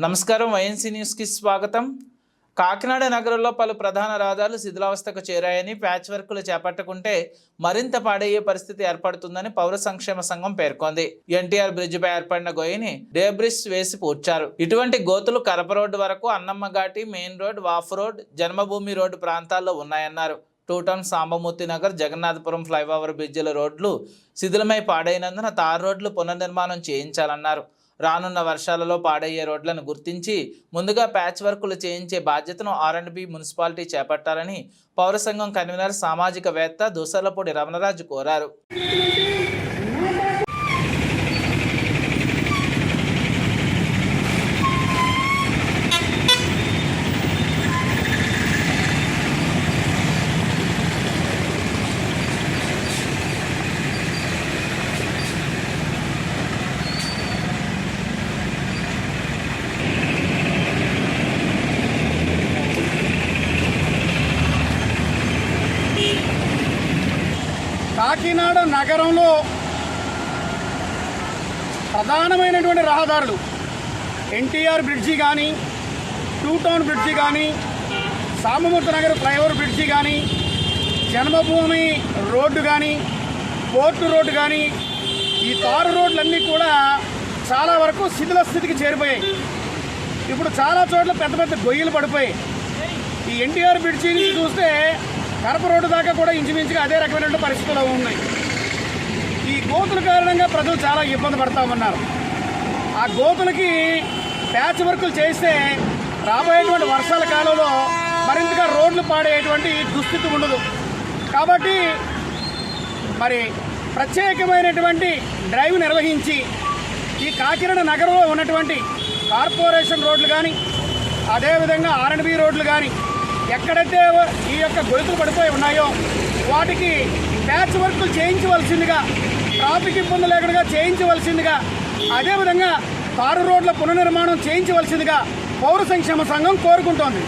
నమస్కారం వైఎన్సీ న్యూస్కి స్వాగతం. కాకినాడ నగరంలో పలు ప్రధాన రహదారులు శిథిలావస్థకు చేరాయని, ప్యాచ్ వర్కులు చేపట్టకుంటే మరింత పాడయ్యే పరిస్థితి ఏర్పడుతుందని పౌర సంక్షేమ సంఘం పేర్కొంది. ఎన్టీఆర్ బ్రిడ్జిపై ఏర్పడిన గొయ్యిని డేబ్రిస్ వేసి పూడ్చారు. ఇటువంటి గోతులు కరప రోడ్డు వరకు, Annamma Ghaati, main road, వాఫ్ road, జన్మభూమి రోడ్డు ప్రాంతాల్లో ఉన్నాయన్నారు. టూటౌన్, సాంబమూర్తి నగర్, జగన్నాథపురం ఫ్లైఓవర్ బ్రిడ్జిల రోడ్లు శిథిలమై పాడైనందున తార్ రోడ్లు పునర్నిర్మాణం చేయించాలన్నారు. రానున్న వర్షాలలో పాడయ్యే రోడ్లను గుర్తించి ముందుగా ప్యాచ్ వర్కులు చేయించే బాధ్యతను ఆర్&బి మున్సిపాలిటీ చేపట్టాలని పౌర సంఘం కన్వీనర్, సామాజికవేత్త దూసర్లపూడి రమణరాజు కోరారు. కాకినాడ నగరంలో ప్రధానమైనటువంటి రహదారులు ఎన్టీఆర్ బ్రిడ్జి కానీ, టూటౌన్ బ్రిడ్జి కానీ, సాంబమూర్తి నగర్ ఫ్లైఓవర్ బ్రిడ్జి కానీ, జన్మభూమి రోడ్డు కానీ, పోర్టు రోడ్డు కానీ, ఈ తారు రోడ్లన్నీ కూడా చాలా వరకు శిథిల స్థితికి చేరిపోయాయి. ఇప్పుడు చాలా చోట్ల పెద్ద పెద్ద గొయ్యలు పడిపోయాయి. ఈ ఎన్టీఆర్ బ్రిడ్జి నుంచి చూస్తే కరప రోడ్డు దాకా కూడా ఇంచుమించుగా అదే రకమైన పరిస్థితులు ఉన్నాయి. ఈ గోతుల కారణంగా ప్రజలు చాలా ఇబ్బంది పడతా ఉన్నారు. ఆ గోతులకి ప్యాచ్ వర్కులు చేస్తే రాబోయేటువంటి వర్షాల కాలంలో మరింతగా రోడ్లు పాడేటువంటి దుస్థితి ఉండదు. కాబట్టి మరి ప్రత్యేకమైనటువంటి డ్రైవ్ నిర్వహించి ఈ కాకినాడ నగరంలో ఉన్నటువంటి కార్పొరేషన్ రోడ్లు కానీ, అదేవిధంగా ఆర్&బి రోడ్లు కానీ ఎక్కడైతే ఈ యొక్క గొలుసులు పడిపోయి ఉన్నాయో వాటికి ప్యాచ్ వర్కులు చేయించవలసిందిగా, ట్రాఫిక్ ఇబ్బంది లేకుండా చేయించవలసిందిగా, అదేవిధంగా తారు రోడ్ల పునర్నిర్మాణం చేయించవలసిందిగా పౌర సంక్షేమ సంఘం కోరుకుంటోంది.